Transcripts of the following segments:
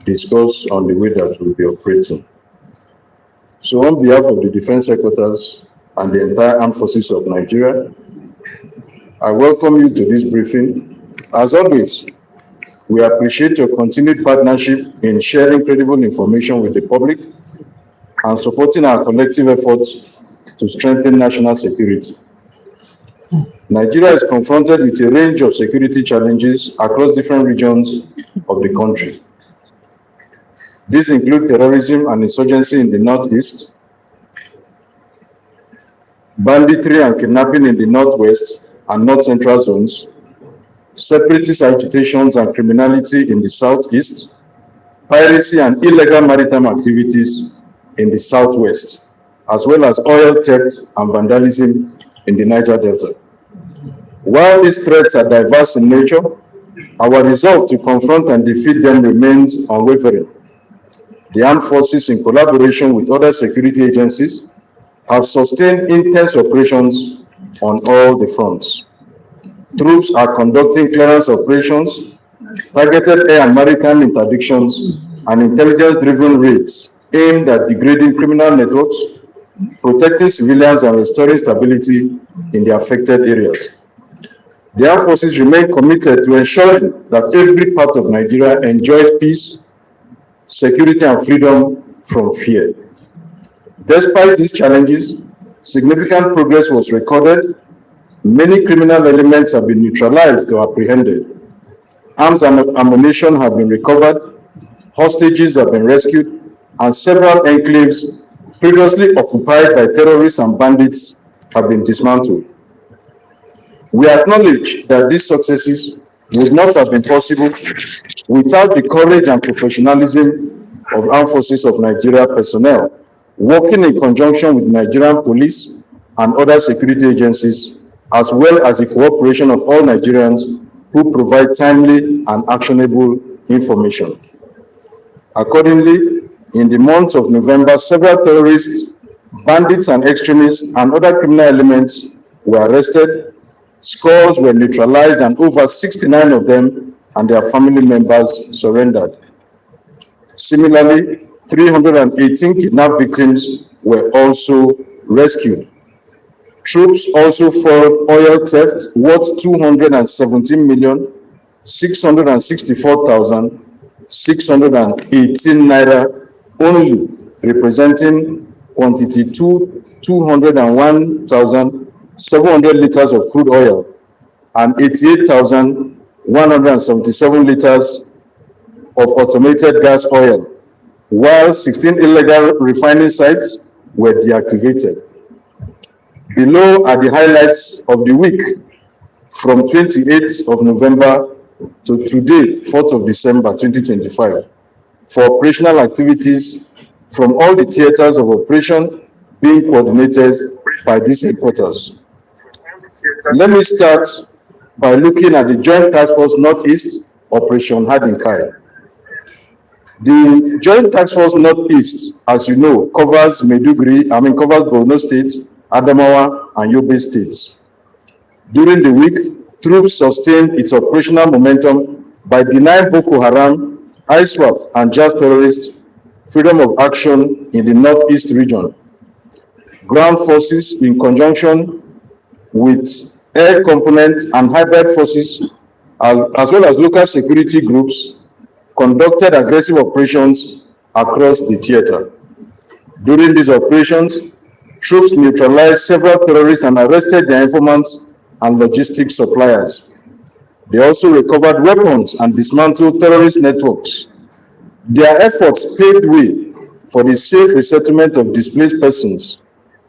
discuss on the way that we'll be operating. So on behalf of the Defense Headquarters and the entire Armed Forces of Nigeria, I welcome you to this briefing. As always, we appreciate your continued partnership in sharing credible information with the public and supporting our collective efforts to strengthen national security. Nigeria is confronted with a range of security challenges across different regions of the country. These include terrorism and insurgency in the northeast, banditry and kidnapping in the northwest and north-central zones, separatist agitations and criminality in the southeast, piracy and illegal maritime activities in the southwest, as well as oil theft and vandalism in the Niger Delta. While these threats are diverse in nature, our resolve to confront and defeat them remains unwavering. The armed forces, in collaboration with other security agencies, have sustained intense operations on all the fronts. Troops are conducting clearance operations, targeted air and maritime interdictions, and intelligence-driven raids aimed at degrading criminal networks, protecting civilians, and restoring stability in the affected areas. The armed forces remain committed to ensuring that every part of Nigeria enjoys peace, security, and freedom from fear. Despite these challenges, significant progress was recorded. Many criminal elements have been neutralized or apprehended. Arms and ammunition have been recovered, hostages have been rescued, and several enclaves previously occupied by terrorists and bandits have been dismantled. We acknowledge that these successes would not have been possible without the courage and professionalism of Armed Forces of Nigeria personnel, working in conjunction with Nigerian police and other security agencies, as well as the cooperation of all Nigerians who provide timely and actionable information. Accordingly, in the month of November, several terrorists, bandits and extremists, and other criminal elements were arrested, scores were neutralized, and over 69 of them and their family members surrendered. Similarly, 318 kidnapped victims were also rescued. Troops also foiled oil theft worth 217,664,618 naira only, representing quantity 201,700 liters of crude oil and 88,177 liters of automated gas oil, while 16 illegal refining sites were deactivated. Below are the highlights of the week from 28th of November to today, 4th of December 2025, for operational activities from all the theaters of operation being coordinated by these headquarters. Let me start by looking at the Joint Task Force Northeast Operation Hadinkai. The Joint Task Force Northeast, as you know, covers Borno State, Adamawa, and Yobe states. During the week, troops sustained its operational momentum by denying Boko Haram, ISWAP, and JAS terrorists freedom of action in the Northeast region. Ground forces, in conjunction with air component and hybrid forces, as well as local security groups, conducted aggressive operations across the theater. During these operations, troops neutralized several terrorists and arrested their informants and logistics suppliers. They also recovered weapons and dismantled terrorist networks. Their efforts paved way for the safe resettlement of displaced persons.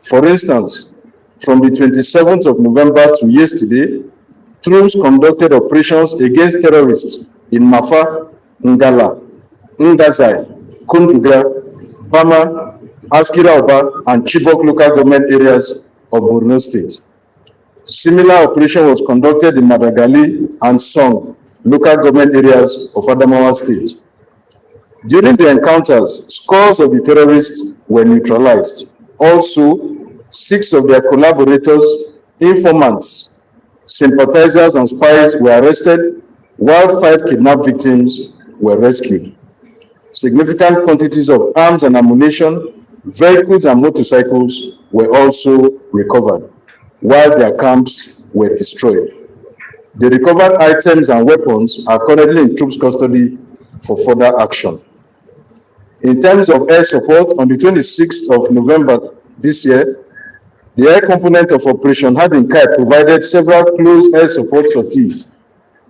For instance, from the 27th of November to yesterday, troops conducted operations against terrorists in Mafa, Ngala, Ngazai, Kunduga, Bama, Askira Oba, and Chibok local government areas of Borno State. Similar operation was conducted in Madagali and Song local government areas of Adamawa State. During the encounters, scores of the terrorists were neutralized. Also, 6 of their collaborators, informants, sympathizers, and spies were arrested, while 5 kidnapped victims were rescued. Significant quantities of arms and ammunition, vehicles and motorcycles were also recovered, while their camps were destroyed. The recovered items and weapons are currently in troops' custody for further action. In terms of air support, on the 26th of November this year, the air component of Operation Hadinkai provided several close air support sorties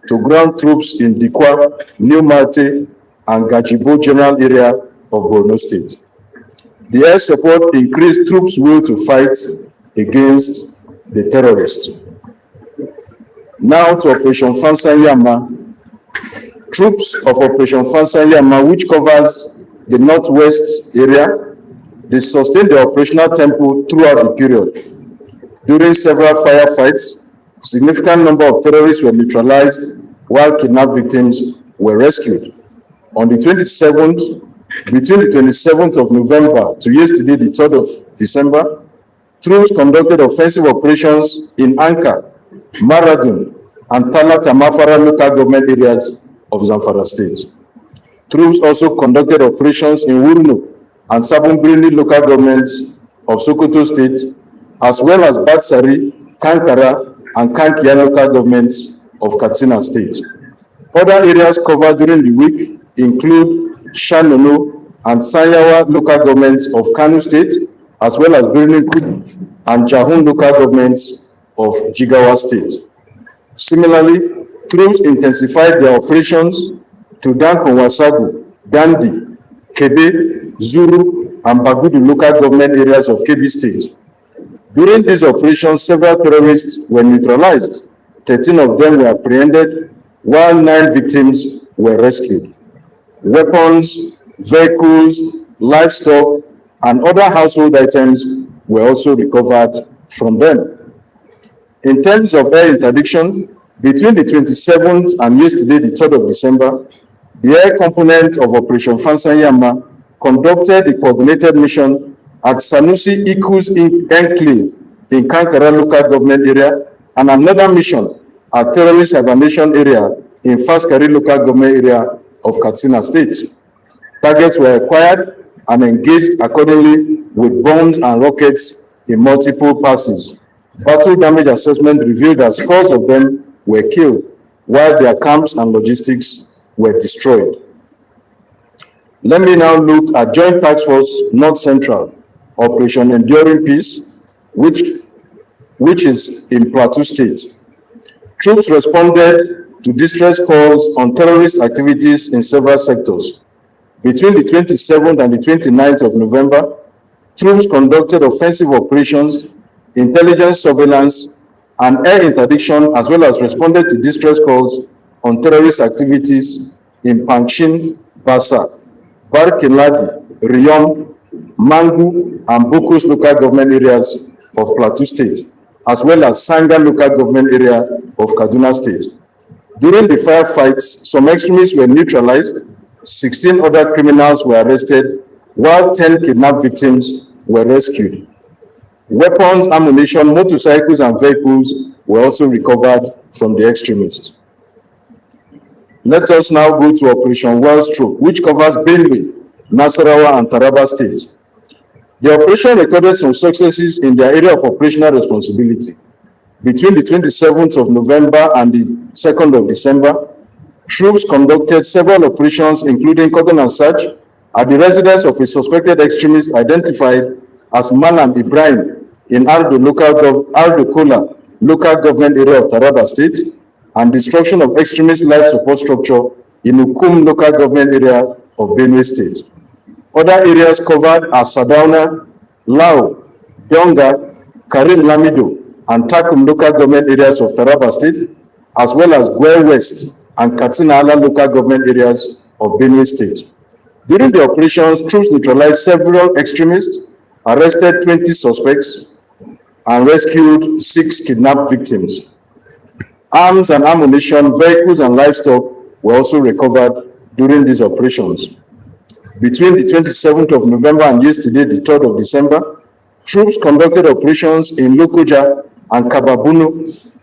to ground troops in Dikwa, New Marte, and Gajibo general area of Borno State. The air support increased troops' will to fight against the terrorists. Now to Operation Fansanyama. Troops of Operation Fansanyama, which covers the northwest area, they sustained the operational tempo throughout the period. During several firefights, significant number of terrorists were neutralized while kidnapped victims were rescued. On the 27th, between the 27th of November to yesterday, the 3rd of December, troops conducted offensive operations in Anka, Maradun, and Tala-Tamafara local government areas of Zamfara State. Troops also conducted operations in Wurno and Sabunbrini local governments of Sokoto State, as well as Batsari, Kankara, and Kankia local governments of Katsina State. Other areas covered during the week include Shanono and Sanyawa local governments of Kano State, as well as Birnin-Kudu and Jahun local governments of Jigawa State. Similarly, troops intensified their operations to Dankon-Wasagu, Dandi, Kebe, Zuru, and Bagudu local government areas of Kebbi State. During these operations, several terrorists were neutralized. 13 of them were apprehended, while 9 victims were rescued. Weapons, vehicles, livestock, and other household items were also recovered from them. In terms of air interdiction, between the 27th and yesterday, the 3rd of December, the air component of Operation Fansanyama conducted a coordinated mission at Sanusi Iku's enclave in Kankara local government area and another mission at terrorist hibernation area in Faskari local government area of Katsina State. Targets were acquired and engaged accordingly with bombs and rockets in multiple passes. Battle damage assessment revealed that scores of them were killed, while their camps and logistics were destroyed. Let me now look at Joint Task Force North Central, Operation Enduring Peace, which is in Plateau State. Troops responded to distress calls on terrorist activities in several sectors. Between the 27th and the 29th of November, troops conducted offensive operations, intelligence surveillance, and air interdiction, as well as responded to distress calls on terrorist activities in Panchin, Basa, Barkeladi, Riyom, Mangu, and Bokos local government areas of Plateau State, as well as Sanga local government area of Kaduna State. During the firefights, some extremists were neutralized, 16 other criminals were arrested, while 10 kidnapped victims were rescued. Weapons, ammunition, motorcycles, and vehicles were also recovered from the extremists. Let us now go to Operation Wellstroke, which covers Benue, Nasarawa, and Taraba states. The operation recorded some successes in their area of operational responsibility. Between the 27th of November and the 2nd of December, troops conducted several operations, including cordon and search, at the residence of a suspected extremist identified as Malam Ibrahim in Ardo Kola local government area of Taraba State, and destruction of extremist life support structure in Ukum local government area of Benue State. Other areas covered are Sadauna, Lao, Donga, Karim Lamido, and Takum local government areas of Taraba State, as well as Gwe West and Katsina Ala local government areas of Benue State. During the operations, troops neutralized several extremists, arrested 20 suspects, and rescued 6 kidnapped victims. Arms and ammunition, vehicles, and livestock were also recovered during these operations. Between the 27th of November and yesterday, the 3rd of December, troops conducted operations in Lokoja and Kababunu,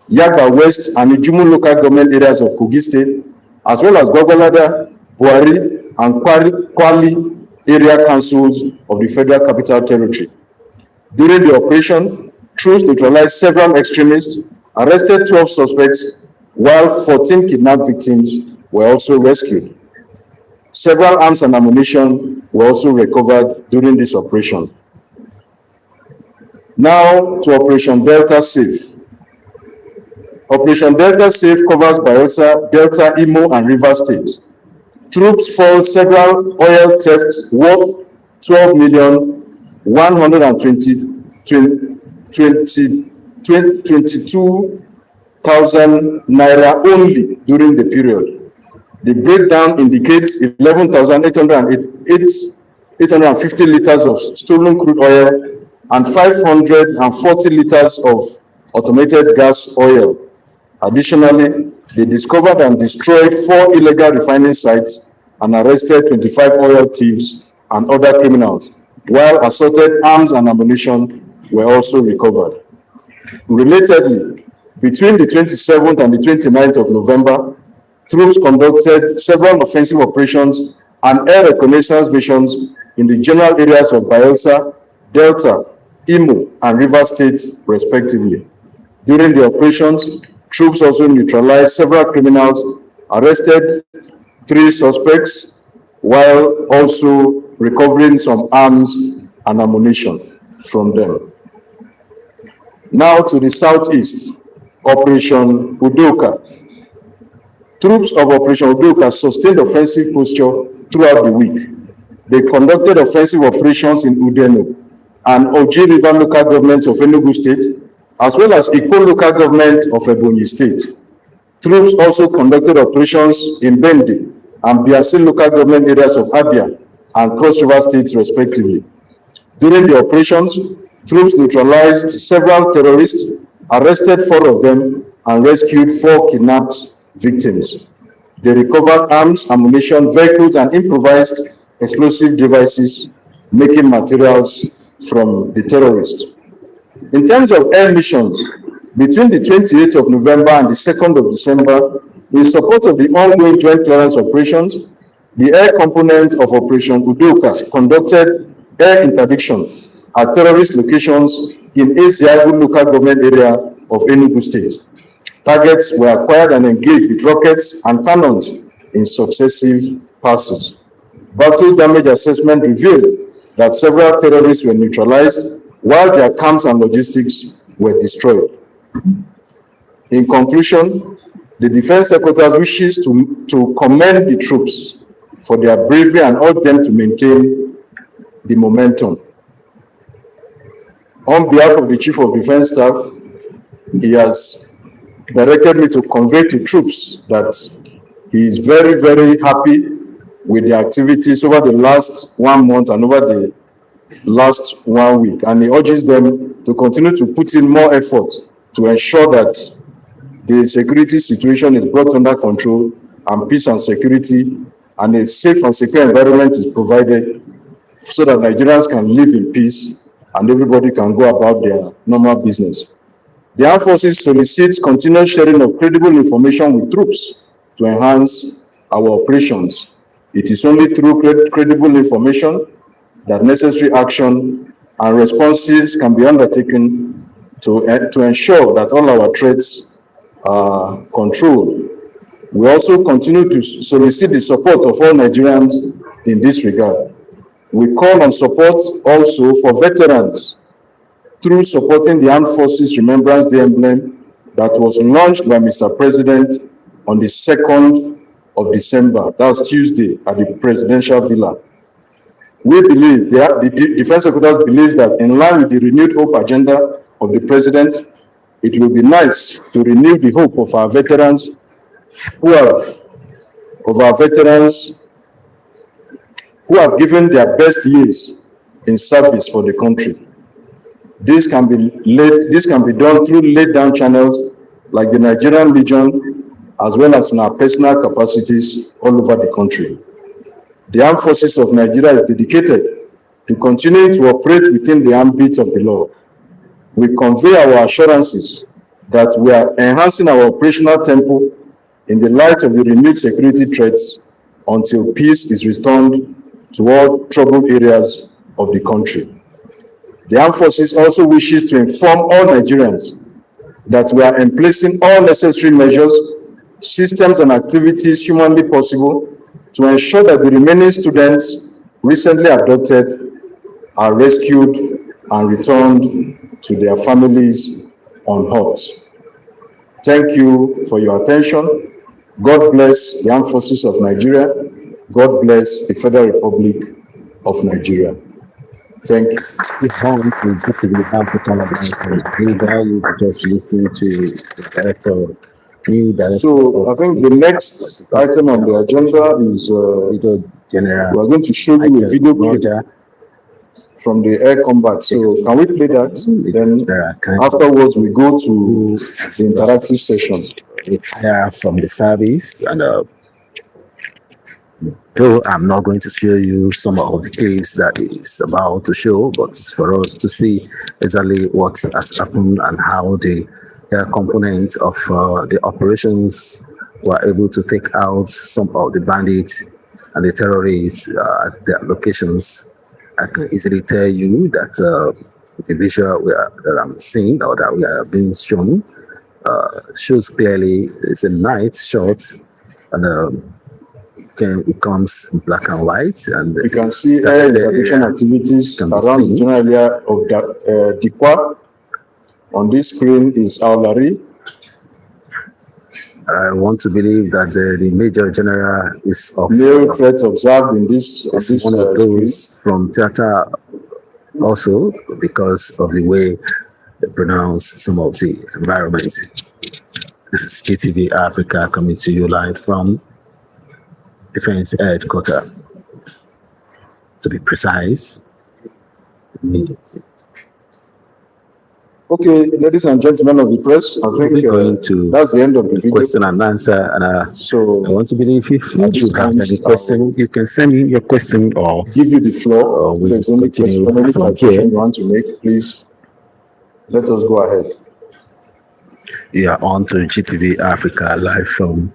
Yagba West, and Ijumu local government areas of Kogi State, as well as Gogolada, Buari, and Kwali area councils of the Federal Capital Territory. During the operation, troops neutralized several extremists, arrested 12 suspects, while 14 kidnapped victims were also rescued. Several arms and ammunition were also recovered during this operation. Now to Operation Delta Safe. Operation Delta Safe covers Bayelsa, Delta, Imo, and Rivers States. Troops foiled several oil thefts worth 12,122,000 naira only during the period. The breakdown indicates 11,850 liters of stolen crude oil and 540 liters of automated gas oil. Additionally, they discovered and destroyed 4 illegal refining sites and arrested 25 oil thieves and other criminals, while assorted arms and ammunition were also recovered. Relatedly, between the 27th and the 29th of November, troops conducted several offensive operations and air reconnaissance missions in the general areas of Bayelsa, Delta, Imo, and Rivers States, respectively. During the operations, troops also neutralized several criminals, arrested 3 suspects, while also recovering some arms and ammunition from them. Now to the southeast, Operation Udoka. Troops of Operation Udoka sustained offensive posture throughout the week. They conducted offensive operations in Udeno and Oji River local governments of Enugu State, as well as Ikko local government of Ebonyi State. Troops also conducted operations in Bende and Biase local government areas of Abia and Cross River States, respectively. During the operations, troops neutralized several terrorists, arrested 4 of them, and rescued 4 kidnapped victims. They recovered arms, ammunition, vehicles, and improvised explosive devices, making materials from the terrorists. In terms of air missions, between the 28th of November and the 2nd of December, in support of the ongoing joint clearance operations, the air component of Operation Udoka conducted air interdiction at terrorist locations in Eziagu local government area of Enugu State. Targets were acquired and engaged with rockets and cannons in successive passes. Battle damage assessment revealed that several terrorists were neutralized while their camps and logistics were destroyed. In conclusion, the Defense Secretary wishes to commend the troops for their bravery and urge them to maintain the momentum. On behalf of the Chief of Defense Staff, he has directed me to convey to troops that he is very, very happy with the activities over the last 1 month and over the last 1 week, and he urges them to continue to put in more effort to ensure that the security situation is brought under control and peace and security and a safe and secure environment is provided so that Nigerians can live in peace and everybody can go about their normal business. The Armed Forces solicits continuous sharing of credible information with troops to enhance our operations. It is only through credible information that necessary action and responses can be undertaken to ensure that all our threats are controlled. We also continue to solicit the support of all Nigerians in this regard. We call on support also for veterans through supporting the Armed Forces Remembrance Day emblem that was launched by Mr. President on the 2nd of December, that's Tuesday, at the Presidential Villa. We believe, the Defense Secretary believes that in line with the renewed hope agenda of the President, it will be nice to renew the hope of our veterans who have given their best years in service for the country. This can be done through laid down channels like the Nigerian Legion, as well as in our personal capacities all over the country. The Armed Forces of Nigeria is dedicated to continuing to operate within the ambit of the law. We convey our assurances that we are enhancing our operational tempo in the light of the renewed security threats until peace is returned to all troubled areas of the country. The armed forces also wishes to inform all Nigerians that we are emplacing all necessary measures, systems, and activities humanly possible to ensure that the remaining students recently abducted are rescued and returned to their families unhurt. Thank you for your attention. God bless the armed forces of Nigeria. God bless the Federal Republic of Nigeria. Thank you. You just listen to the director. So I think the next item on the agenda is we are going to show you a video clip from the air combat. So can we play that? Then afterwards we go to the interactive session. From the service, and though I'm not going to show you some of the clips that is about to show, but for us to see exactly what has happened and how the components of the operations were able to take out some of the bandits and the terrorists at their locations. I can easily tell you that the visual that I'm seeing or that we are being shown shows clearly it's a night shot, and it comes in black and white, and you can see air interdiction activities around the general area of Dikwa. On this screen is Aulari. I want to believe that the Major General is of no threat observed in this one of those from theater, also because of the way they pronounce some of the environment. This is GTV Africa coming to you live from Defense Headquarters. To be precise, minutes. Okay, ladies and gentlemen of the press, I think that's the end of the video. Question and answer. And so I want to believe if you have any question, you can send me your question or give you the floor. Or we there's any question, from here. You want to make, please let us go ahead. You are on to GTV Africa live from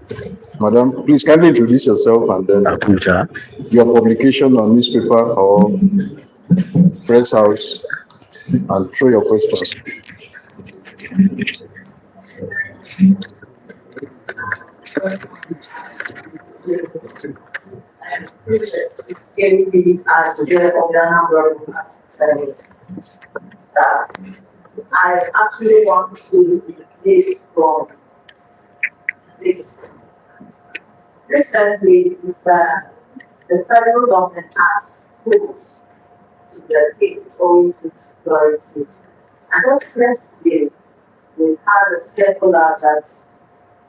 Madam. Please kindly introduce yourself and then Abuja. Your publication on newspaper or press house, and throw your question. I actually want to this from this. Recently, the federal government asked schools to dedicate owing to security. And just yesterday, we had a circular that's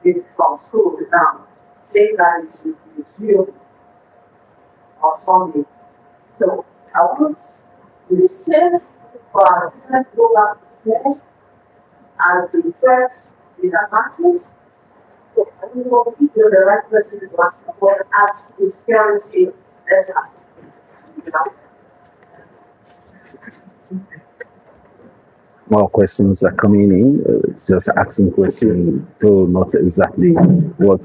been from school now, saying that it should be resumed on Sunday. So I want the same for our parents go back to school as the threats in the mountains. So I don't know if you're the right person to ask for as the security expert. More questions are coming in. Just asking questions, though not exactly what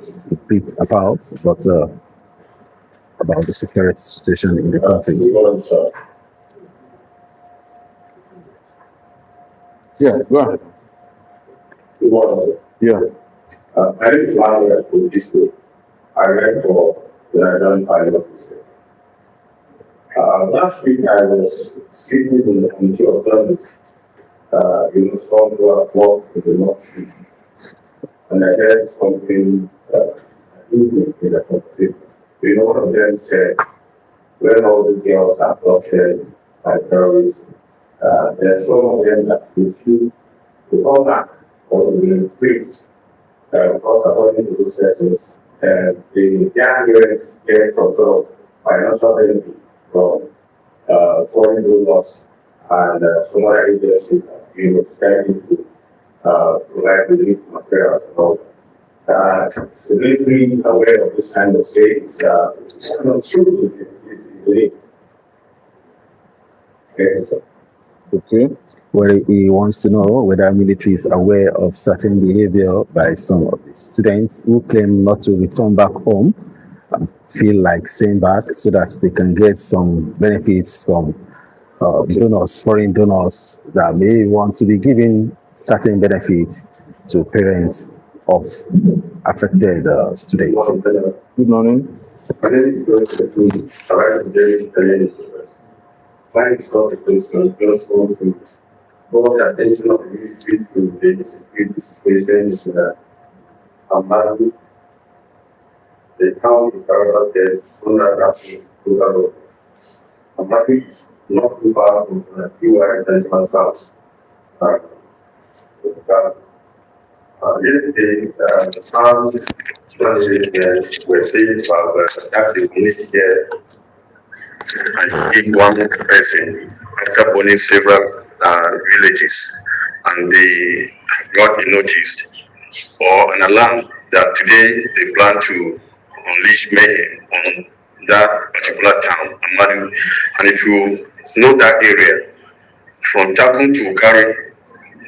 it's about, but about the security situation in the country. Yeah, go ahead. Yeah. I didn't fly where I put this way. I ran for the Nigerian Final Officer. Last week I was sitting in the committee of service, some work in the North Sea. And I heard something in the competition. One of them said, when all these girls are abducted by terrorists, there's some of them that refuse to come back or to be freed. Because according to those persons, the parents get some sort of financial benefit from foreign donors and some other agencies, trying to provide relief materials and all that. The military aware of this kind of things, I'm not sure if it's linked. Okay. Well, he wants to know whether military is aware of certain behavior by some of the students who claim not to return back home feel like staying back so that they can get some benefits from donors, foreign donors that may want to be giving certain benefits to parents of affected students. Good morning. My name is going to arrive very early. Mine is not a question, just want to call the attention of the ministry to the security situation in Amadu, the county Taraba State, under Rafi, Rural. Amadu is not too far from the TY and South. Yesterday, the farm journalists were saying about that the community here and give one person after burning several villages, and they got a notice or an alarm that today they plan to unleash mayhem on that particular town, Amadu. And if you know that area, from Takun to Ukari,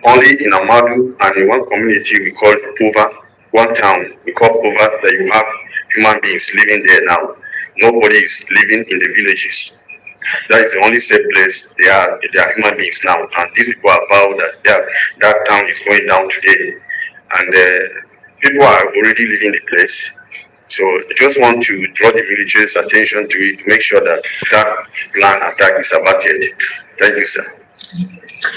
only in Amadu and in one community we call Pova, one town we call Pova, that you have human beings living there now. Nobody is living in the villages. That is the only safe place they are human beings now. And these people are about that town is going down today. And people are already leaving the place. So I just want to draw the military's attention to it to make sure that that planned attack is averted. Thank you, sir.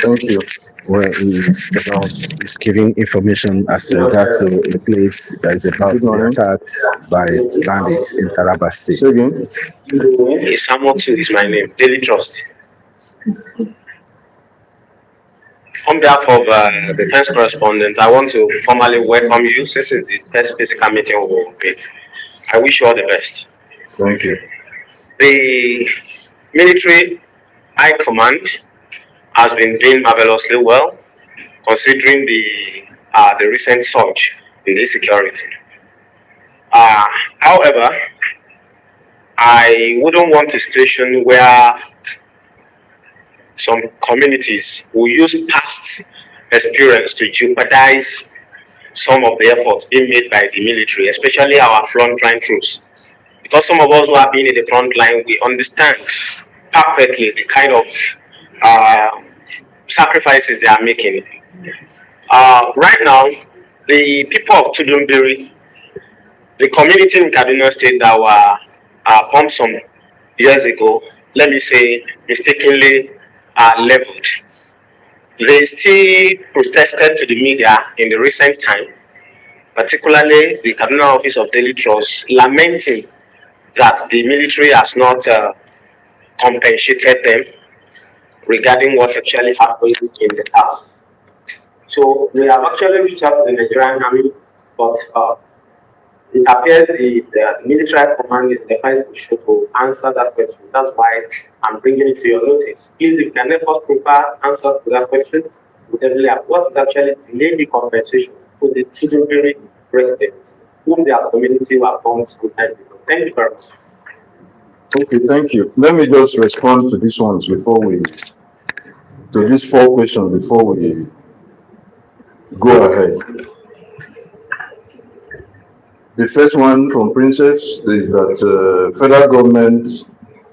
Thank you. Where is giving information as regard to the place that is about to be attacked by bandits in Taraba State. Say again. Samuel is my name, Daily Trust. On behalf of the defense correspondent, I want to formally welcome you. This is the first physical meeting we will meet. I wish you all the best. Thank you. The military high command has been doing marvelously well, considering the recent surge in the security. However, I wouldn't want a situation where some communities will use past experience to jeopardize some of the efforts being made by the military, especially our frontline troops. Because some of us who have been in the front line, we understand perfectly the kind of sacrifices they are making. Right now, the people of Tudumbiri, the community in Kaduna State that were bombed some years ago, let me say mistakenly leveled. They still protested to the media in the recent times, particularly the Kaduna Office of Daily Trust, lamenting that the military has not compensated them regarding what actually happened in the past. So we have actually reached out to the Nigerian army, but it appears the military command is the final issue to answer that question. That's why I'm bringing it to your notice. Please, if you can help us prepare answers to that question, what is actually delaying the compensation to the Tudumbiri residents whom their community were bombed some time ago. Thank you very much. Okay, thank you. Let me just respond to these ones to these 4 questions before we go ahead. The first one from Princess is that federal government,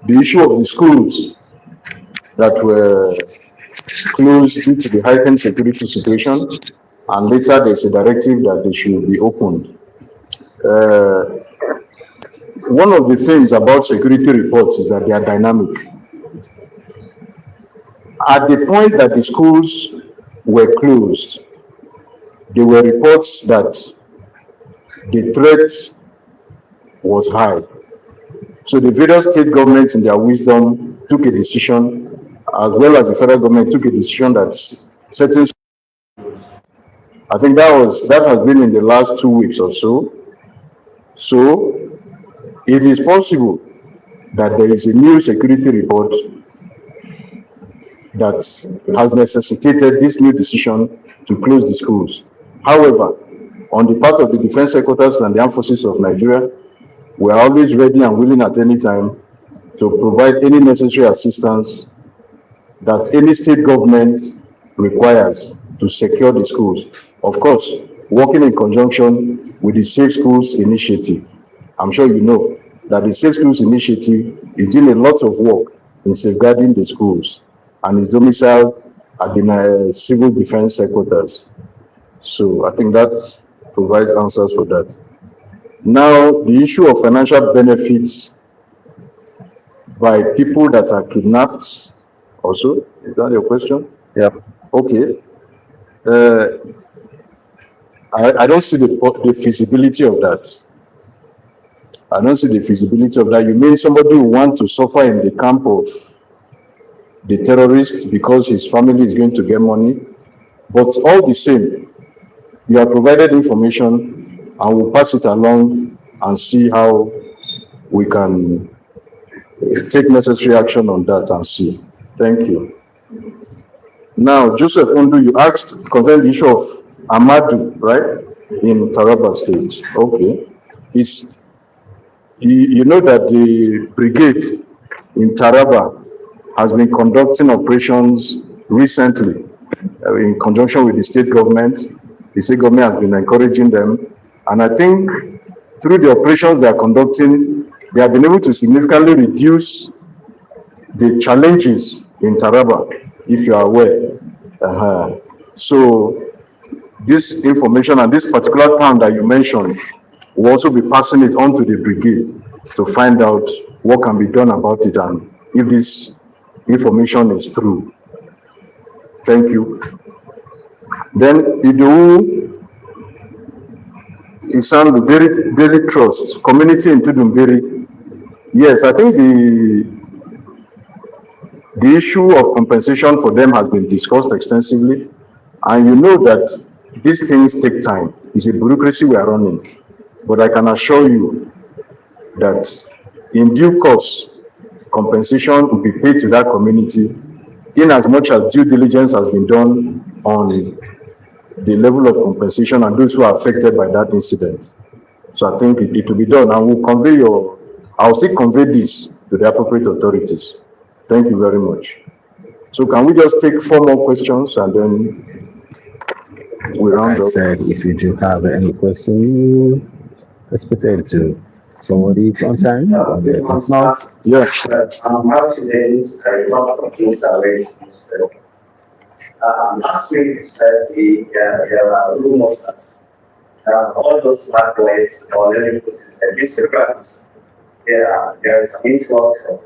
the issue of the schools that were closed due to the heightened security situation, and later there's a directive that they should be opened. One of the things about security reports is that they are dynamic. At the point that the schools were closed, there were reports that the threat was high. So the various state governments in their wisdom took a decision, as well as the federal government took a decision that certain, I think that has been in the last 2 weeks or so. So it is possible that there is a new security report that has necessitated this new decision to close the schools. However, on the part of the defense headquarters and the armed forces of Nigeria, we are always ready and willing at any time to provide any necessary assistance that any state government requires to secure the schools. Of course, working in conjunction with the Safe Schools Initiative. I'm sure you know that the Safe Schools Initiative is doing a lot of work in safeguarding the schools and is domiciled at the Civil Defense Headquarters. So I think that provides answers for that. Now, the issue of financial benefits by people that are kidnapped also, is that your question? Yep. Okay. I don't see the feasibility of that. I don't see the feasibility of that. You mean somebody who wants to suffer in the camp of the terrorists because his family is going to get money? But all the same, you have provided information and we'll pass it along and see how we can take necessary action on that and see. Thank you. Now, Joseph Undu, you asked concerning the issue of Amadu, right, in Taraba State. Okay. You know that the brigade in Taraba has been conducting operations recently in conjunction with the state government. The state government has been encouraging them. And I think through the operations they are conducting, they have been able to significantly reduce the challenges in Taraba, if you are aware. So this information and this particular town that you mentioned, we'll also be passing it on to the brigade to find out what can be done about it and if this information is true. Thank you. Then Idu Isandu Daily Trust, community in Tudumbiri. Yes, I think the issue of compensation for them has been discussed extensively. And you know that these things take time. It's a bureaucracy we are running. But I can assure you that in due course, compensation will be paid to that community in as much as due diligence has been done on the level of compensation and those who are affected by that incident. So I think it will be done and I'll still convey this to the appropriate authorities. Thank you very much. So can we just take 4 more questions and then we round up? I said, if you do have any question, expected to forward it on time. If not, yes. Last days, a lot of things are very last week, you said there are rumors that all those smart boys already put in disturbance. There is some influx of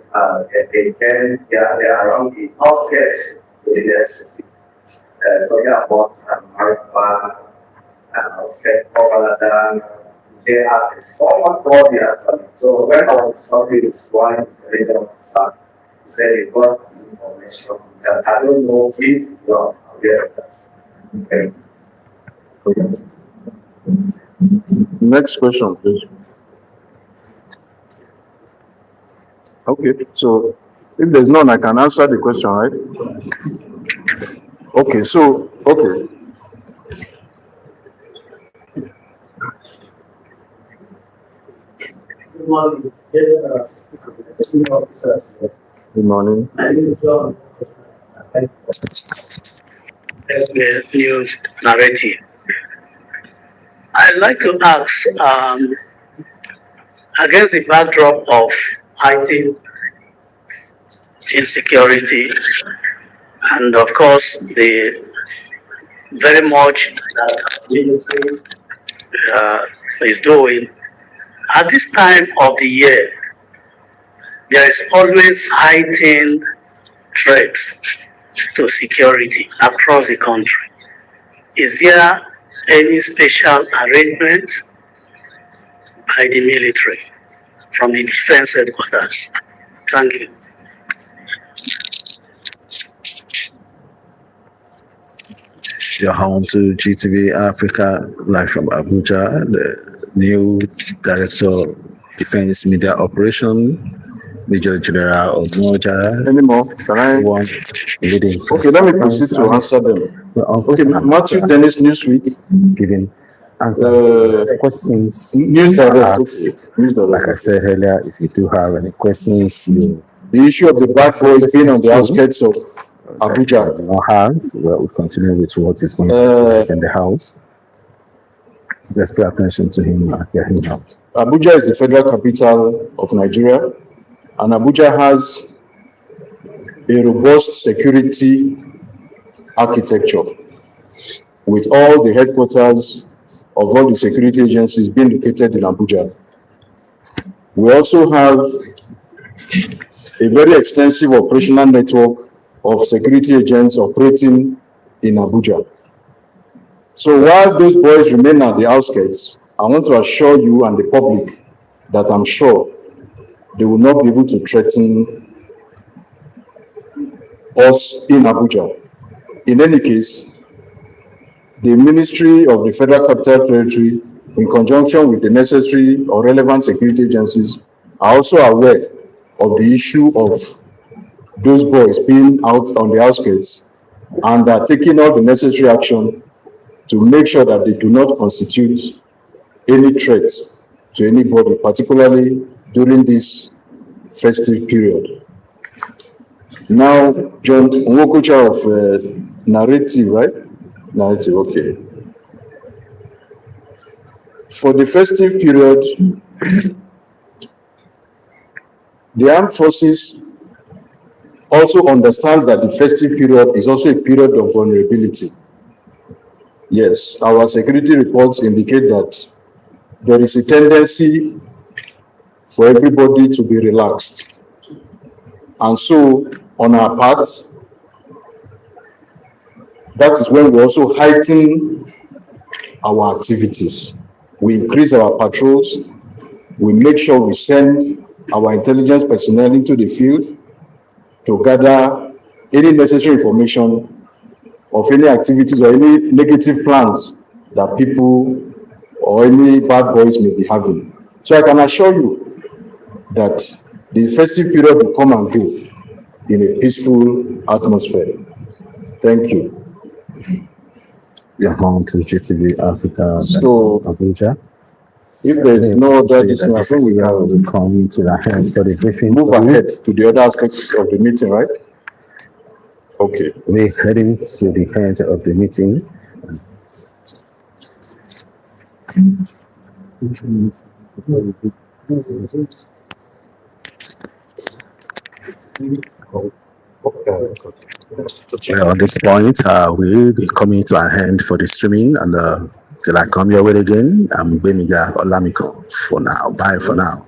they are around the outskirts of the city. Talking about Marapa and outskirts of Aladan, they are a small body actually. So when I was discussing with one leader of the sun, he said he got information that I don't know if you are aware of that. Okay. Next question, please. Okay, so if there's none, I can answer the question, right? Okay, so, okay. Good morning. Good morning. The news narrative. I'd like to ask, against the backdrop of heightened insecurity, and of course, the very much that military is doing, at this time of the year, there is always heightened threats to security across the country. Is there any special arrangement by the military from the defense headquarters? Thank you. you're home to GTV Africa, live from Abuja. The new Director Defense Media Operation, Major General Odumoja. Any more? Can I? One leading. Okay, let me proceed to answer them. Okay, Matthew Dennis, Newsweek. Giving answers questions. News Direct. Like I said earlier, if you do have any questions, the issue of the black boys being on the outskirts of Abuja. We don't have. Well, we continue with what is going on in the house. Let's pay attention to him and hear him out. Abuja is the federal capital of Nigeria, and Abuja has a robust security architecture with all the headquarters of all the security agencies being located in Abuja. We also have a very extensive operational network of security agents operating in Abuja. So while those boys remain at the outskirts, I want to assure you and the public that I'm sure they will not be able to threaten us in Abuja. In any case, the Ministry of the Federal Capital Territory, in conjunction with the necessary or relevant security agencies, are also aware of the issue of those boys being out on the outskirts and are taking all the necessary action to make sure that they do not constitute any threat to anybody, particularly during this festive period. Now, John Nwokocha of Narrative, right? Narrative, okay. For the festive period, the armed forces also understands that the festive period is also a period of vulnerability. Yes, our security reports indicate that there is a tendency for everybody to be relaxed. And so, on our part, that is when we also heighten our activities. We increase our patrols. We make sure we send our intelligence personnel into the field to gather any necessary information of any activities or any negative plans that people or any bad boys may be having. So I can assure you that the festive period will come and go in a peaceful atmosphere. Thank you. Yeah, on to GTV Africa, So, Abuja. if there is no other thing, I think we will can come to the head for the briefing. move ahead to the other aspects of the meeting, right? Okay. We're heading to the head of the meeting. On this point, we'll be coming to an end for the streaming, and till I come your way again, I'm Beniga Olamiko for now. Bye for now.